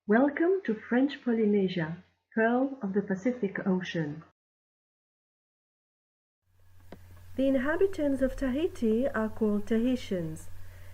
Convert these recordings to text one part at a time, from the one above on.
Welcome to French Polynesia, pearl of the Pacific Ocean. The inhabitants of Tahiti are called Tahitians.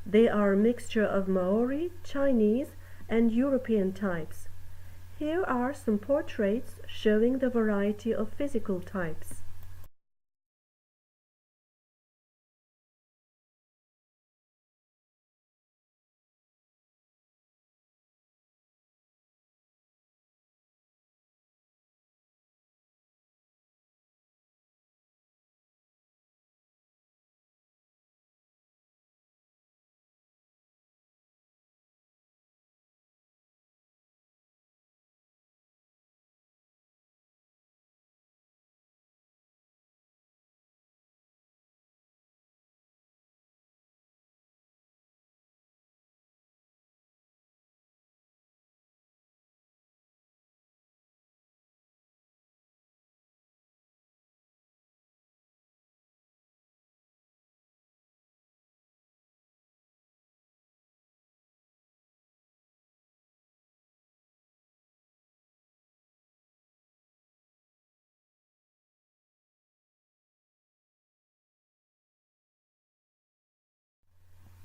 They are a mixture of Maori, Chinese, and European types. Here are some portraits showing the variety of physical types.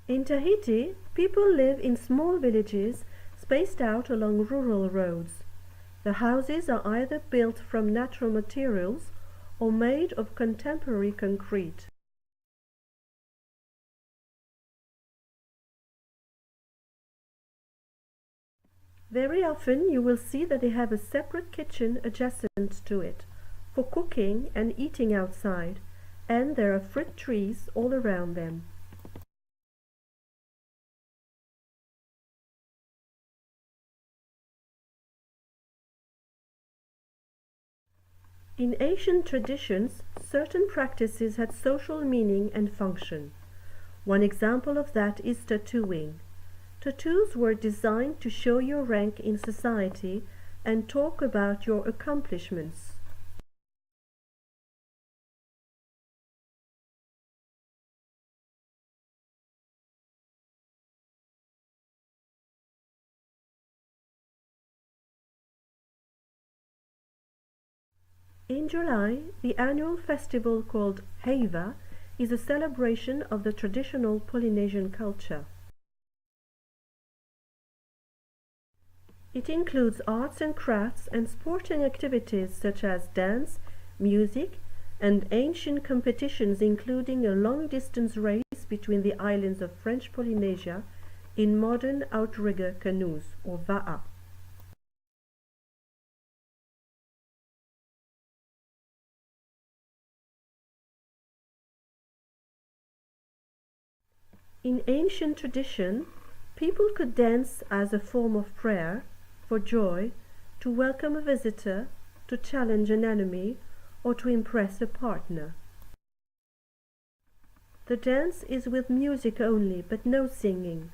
In Tahiti, people live in small villages spaced out along rural roads. The houses are either built from natural materials or made of contemporary concrete. Very often you will see that they have a separate kitchen adjacent to it, for cooking and eating outside, and there are fruit trees all around them. In ancient traditions, certain practices had social meaning and function. One example of that is tattooing. Tattoos were designed to show your rank in society and talk about your accomplishments. In July, the annual festival called Heiva is a celebration of the traditional Polynesian culture. It includes arts and crafts and sporting activities such as dance, music, and ancient competitions including a long-distance race between the islands of French Polynesia in modern outrigger canoes, or va'a. In ancient tradition, people could dance as a form of prayer, for joy, to welcome a visitor, to challenge an enemy, or to impress a partner. The dance is with music only, but no singing.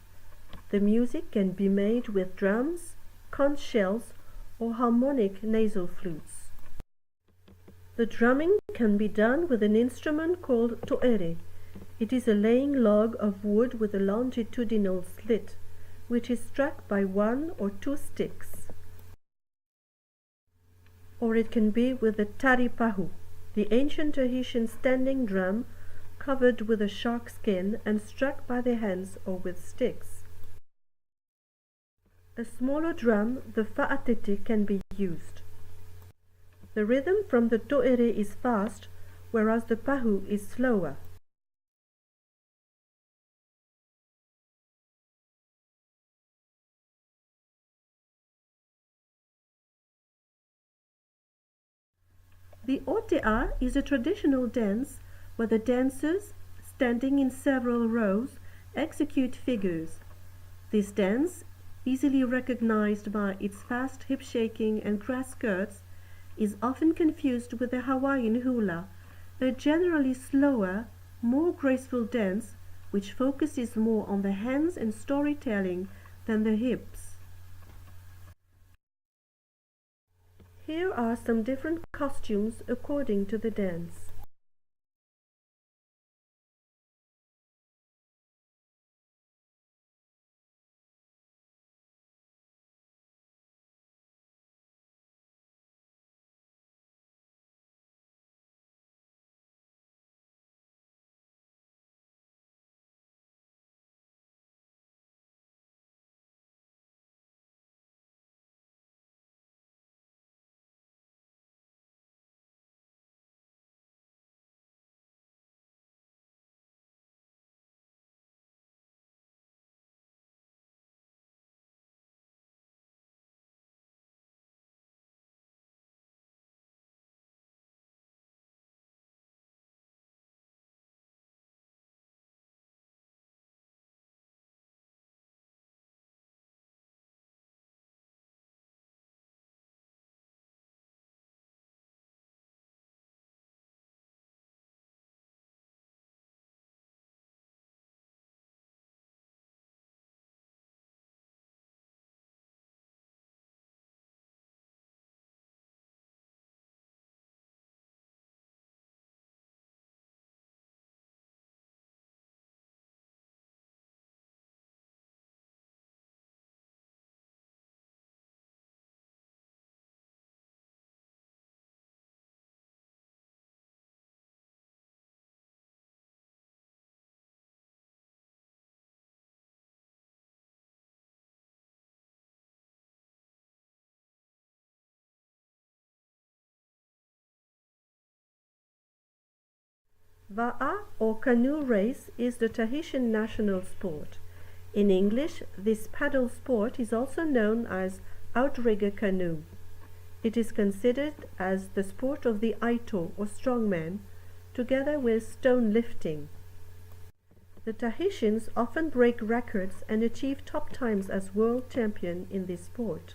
The music can be made with drums, conch shells, or harmonic nasal flutes. The drumming can be done with an instrument called to'ere. It is a laying log of wood with a longitudinal slit, which is struck by one or two sticks. Or it can be with a taripahu, the ancient Tahitian standing drum covered with a shark skin and struck by the hands or with sticks. A smaller drum, the fa'atete, can be used. The rhythm from the to'ere is fast, whereas the pahu is slower. The ote'a is a traditional dance where the dancers, standing in several rows, execute figures. This dance, easily recognized by its fast hip-shaking and grass skirts, is often confused with the Hawaiian hula, a generally slower, more graceful dance which focuses more on the hands and storytelling than the hips. Here are some different costumes according to the dance. Va'a or canoe race is the Tahitian national sport. In English, this paddle sport is also known as outrigger canoe. It is considered as the sport of the Aito or strongman, together with stone lifting. The Tahitians often break records and achieve top times as world champion in this sport.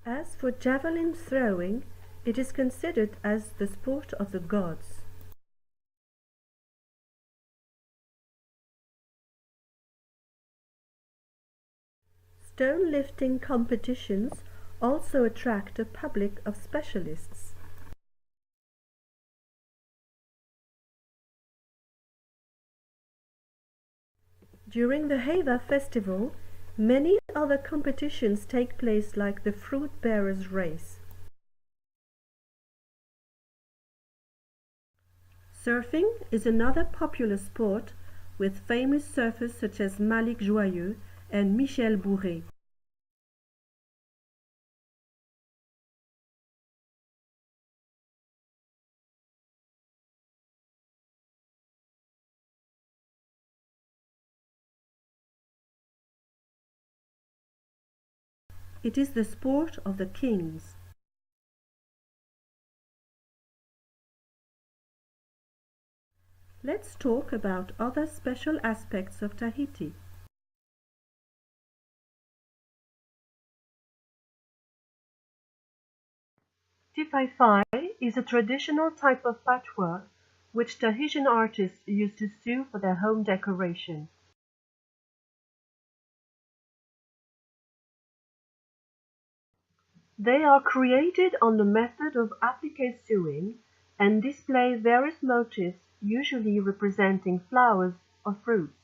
As for javelin throwing, it is considered as the sport of the gods. Stone lifting competitions also attract a public of specialists. During the Heva festival, many other competitions take place, like the fruit bearers race. Surfing is another popular sport with famous surfers such as Malik Joyeux and Michel Bourret. It is the sport of the kings. Let's talk about other special aspects of Tahiti. Tipaifai is a traditional type of patchwork which Tahitian artists use to sew for their home decoration. They are created on the method of applique sewing and display various motifs usually representing flowers or fruits.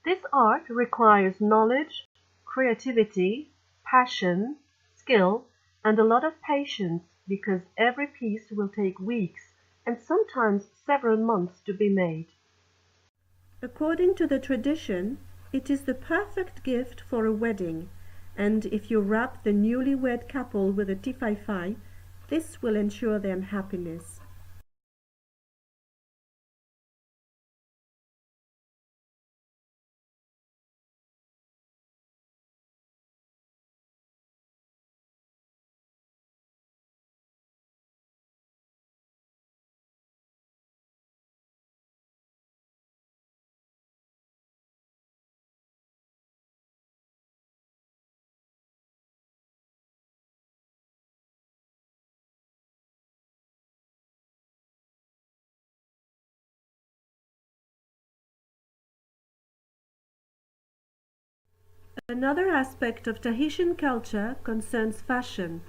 This art requires knowledge, creativity, passion, skill, and a lot of patience because every piece will take weeks and sometimes several months to be made. According to the tradition, it is the perfect gift for a wedding, and if you wrap the newlywed couple with a tipaifai, this will ensure them happiness. Another aspect of Tahitian culture concerns fashion,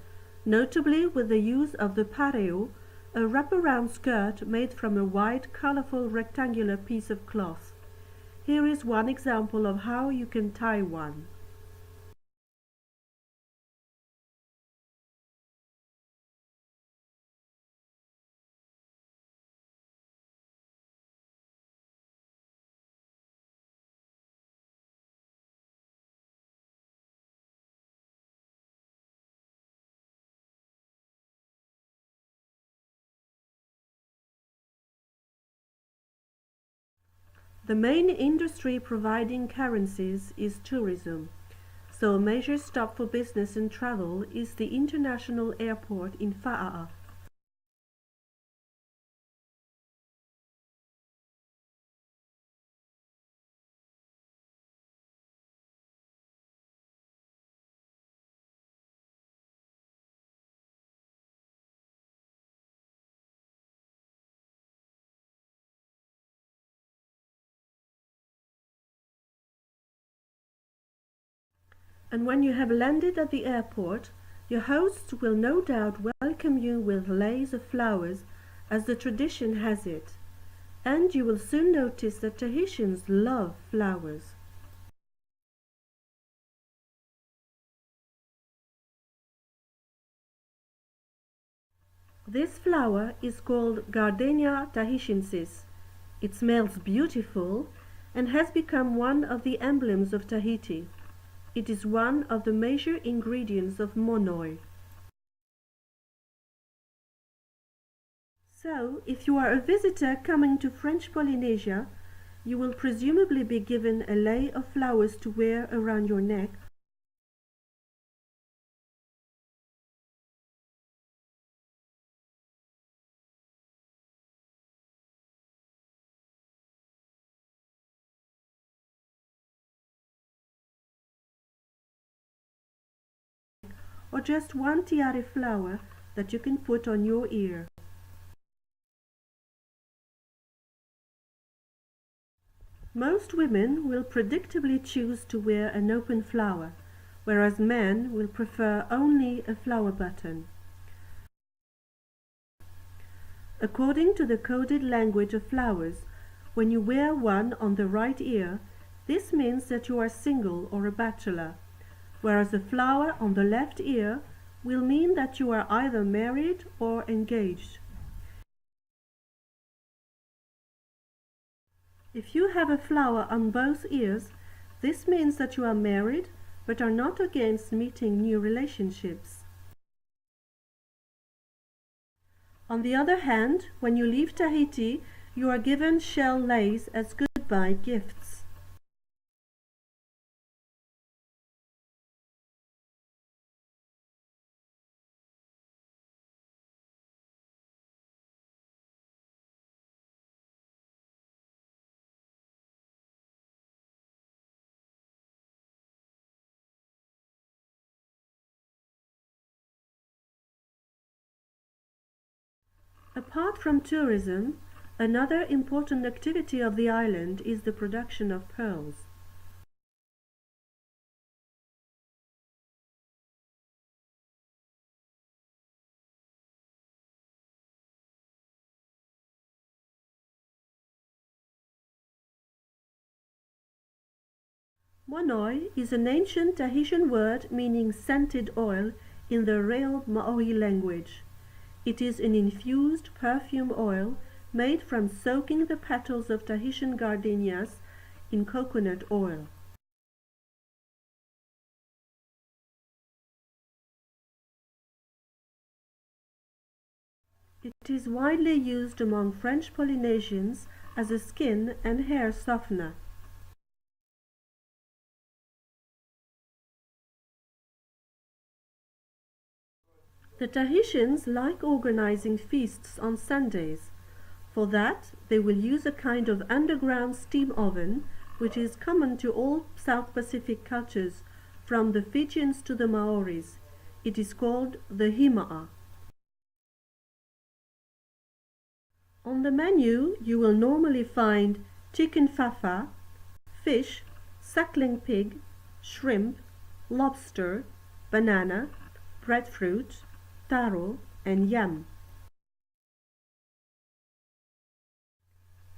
notably with the use of the pareo, a wraparound skirt made from a wide, colorful rectangular piece of cloth. Here is one example of how you can tie one. The main industry providing currencies is tourism, so a major stop for business and travel is the international airport in Fa'a'a. And when you have landed at the airport, your hosts will no doubt welcome you with leis of flowers, as the tradition has it. And you will soon notice that Tahitians love flowers. This flower is called Gardenia tahitiensis. It smells beautiful and has become one of the emblems of Tahiti. It is one of the major ingredients of monoi. So, if you are a visitor coming to French Polynesia, you will presumably be given a lei of flowers to wear around your neck, or just one tiare flower that you can put on your ear. Most women will predictably choose to wear an open flower, whereas men will prefer only a flower button. According to the coded language of flowers, when you wear one on the right ear, this means that you are single or a bachelor, whereas a flower on the left ear will mean that you are either married or engaged. If you have a flower on both ears, this means that you are married but are not against meeting new relationships. On the other hand, when you leave Tahiti, you are given shell leis as goodbye gifts. Apart from tourism, another important activity of the island is the production of pearls. Monoi is an ancient Tahitian word meaning scented oil in the real Maori language. It is an infused perfume oil made from soaking the petals of Tahitian gardenias in coconut oil. It is widely used among French Polynesians as a skin and hair softener. The Tahitians like organizing feasts on Sundays. For that, they will use a kind of underground steam oven, which is common to all South Pacific cultures, from the Fijians to the Maoris. It is called the hima'a. On the menu, you will normally find chicken fafa, fish, suckling pig, shrimp, lobster, banana, breadfruit, taro, and yam.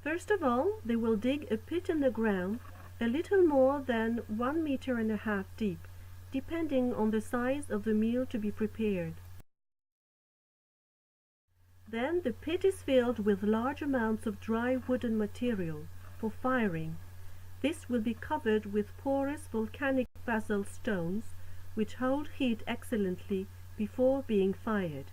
First of all, they will dig a pit in the ground a little more than 1.5 meters deep, depending on the size of the meal to be prepared. Then the pit is filled with large amounts of dry wooden material for firing. This will be covered with porous volcanic basalt stones, which hold heat excellently before being fired.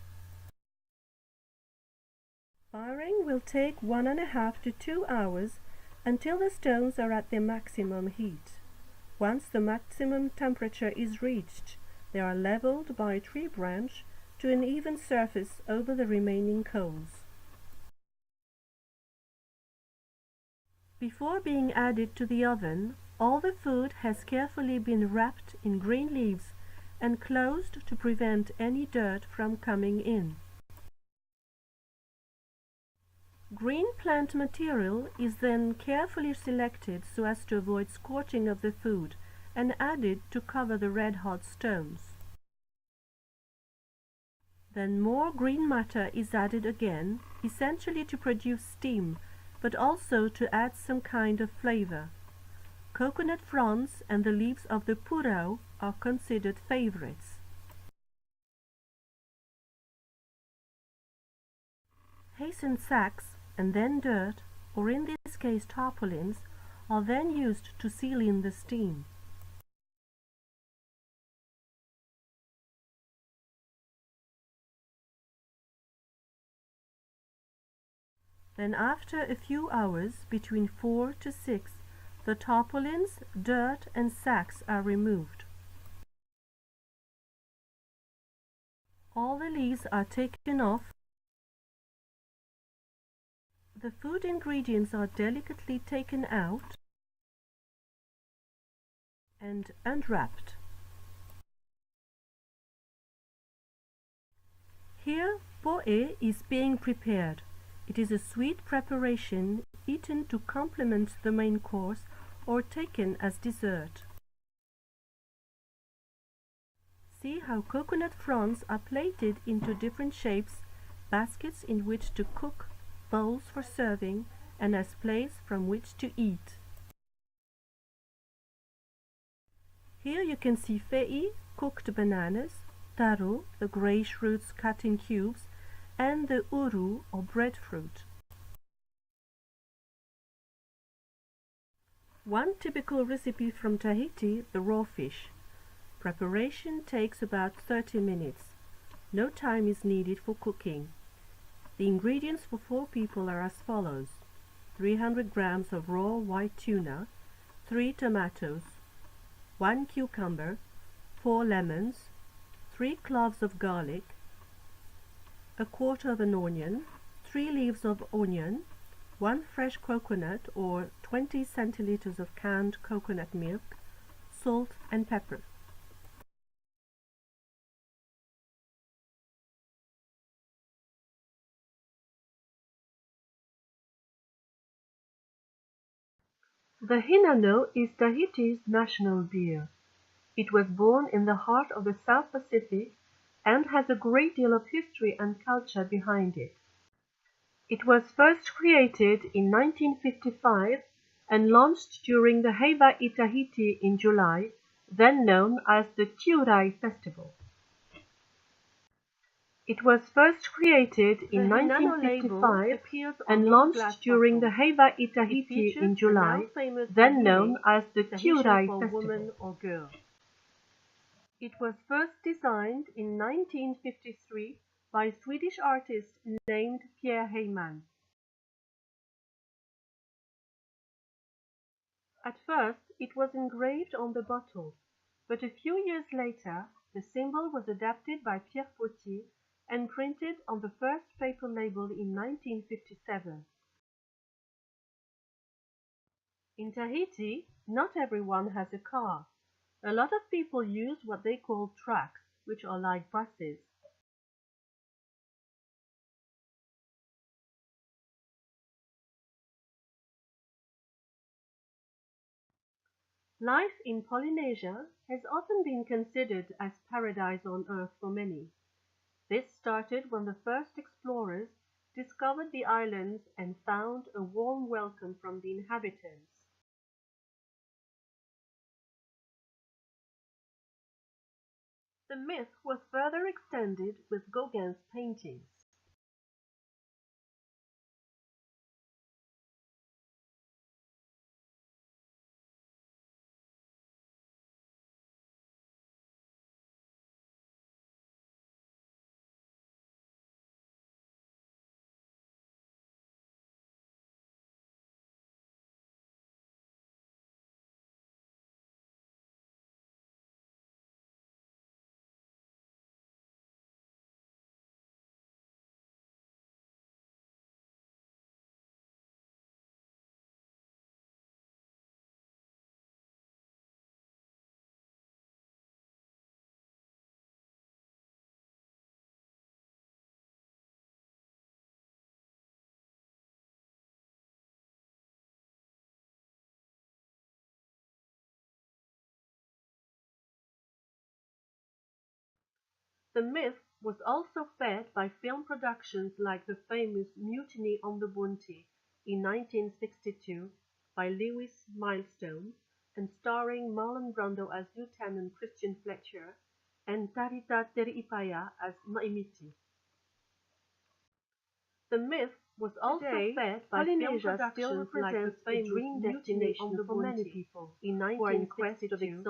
Firing will take 1.5 to 2 hours until the stones are at their maximum heat. Once the maximum temperature is reached, they are leveled by a tree branch to an even surface over the remaining coals. Before being added to the oven, all the food has carefully been wrapped in green leaves and closed to prevent any dirt from coming in. Green plant material is then carefully selected so as to avoid scorching of the food and added to cover the red-hot stones. Then more green matter is added again, essentially to produce steam, but also to add some kind of flavor. Coconut fronds and the leaves of the purau are considered favorites. Hasten sacks and then dirt, or in this case tarpaulins, are then used to seal in the steam. Then after a few hours, between 4 to 6, the tarpaulins, dirt and sacks are removed. All the leaves are taken off. The food ingredients are delicately taken out and unwrapped. Here, po'e is being prepared. It is a sweet preparation eaten to complement the main course or taken as dessert. See how coconut fronds are plated into different shapes, baskets in which to cook, bowls for serving, and as plates from which to eat. Here you can see fe'i, cooked bananas, taro, the grayish roots cut in cubes, and the uru, or breadfruit. One typical recipe from Tahiti, the raw fish. Preparation takes about 30 minutes. No time is needed for cooking. The ingredients for 4 people are as follows: 300 grams of raw white tuna, 3 tomatoes, 1 cucumber, 4 lemons, 3 cloves of garlic, a quarter of an onion, 3 leaves of onion, 1 fresh coconut or 20 centiliters of canned coconut milk, salt and pepper. The Hinano is Tahiti's national beer. It was born in the heart of the South Pacific and has a great deal of history and culture behind it. It was first created in 1955 and launched during the Heiva i Tahiti in July, then known as the Tiurai Festival. It was first created in 1955 and launched during the Heiva i Tahiti in July, then known as the Tiurai Festival. It was first designed in 1953 by a Swedish artist named Pierre Heyman. At first, it was engraved on the bottle, but a few years later, the symbol was adapted by Pierre Potier and printed on the first paper label in 1957. In Tahiti, not everyone has a car. A lot of people use what they call tracks, which are like buses. Life in Polynesia has often been considered as paradise on earth for many. This started when the first explorers discovered the islands and found a warm welcome from the inhabitants. The myth was further extended with Gauguin's paintings. The myth was also fed by film productions like the famous Mutiny on the Bounty in 1962 by Lewis Milestone and starring Marlon Brando as Lieutenant Christian Fletcher and Tarita Teri'ipaya as Naimiti. The myth was also fed by film productions like the famous dream destination for many people in 1962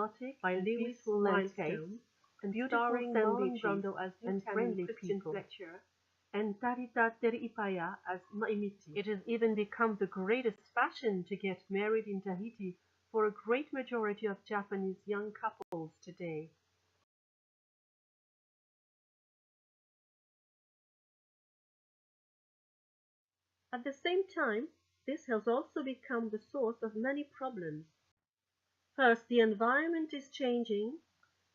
by Lewis Milestone and starring Marlon Brando as Lieutenant Christian Fletcher and tarita teripaya as maimiti. It has even become the greatest fashion to get married in Tahiti for a great majority of Japanese young couples today. At the same time, this has also become the source of many problems. First, the environment is changing.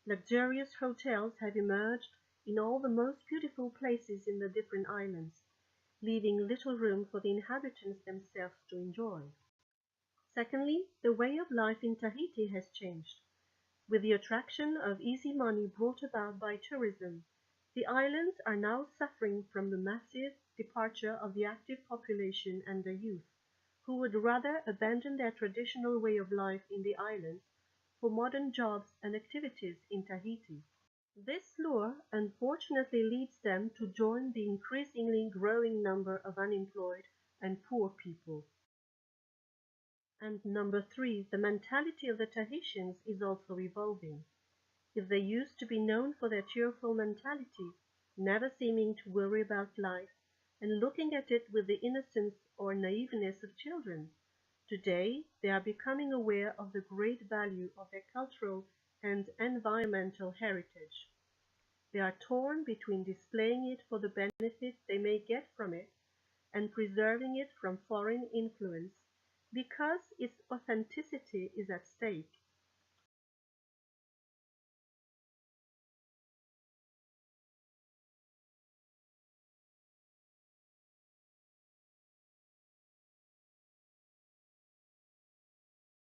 Luxurious hotels have emerged in all the most beautiful places in the different islands, leaving little room for the inhabitants themselves to enjoy. Secondly, the way of life in Tahiti has changed. With the attraction of easy money brought about by tourism, the islands are now suffering from the massive departure of the active population and the youth, who would rather abandon their traditional way of life in the islands for modern jobs and activities in Tahiti. This lure unfortunately leads them to join the increasingly growing number of unemployed and poor people. And number three, the mentality of the Tahitians is also evolving. If they used to be known for their cheerful mentality, never seeming to worry about life, and looking at it with the innocence or naiveness of children, today they are becoming aware of the great value of their cultural and environmental heritage. They are torn between displaying it for the benefit they may get from it and preserving it from foreign influence because its authenticity is at stake.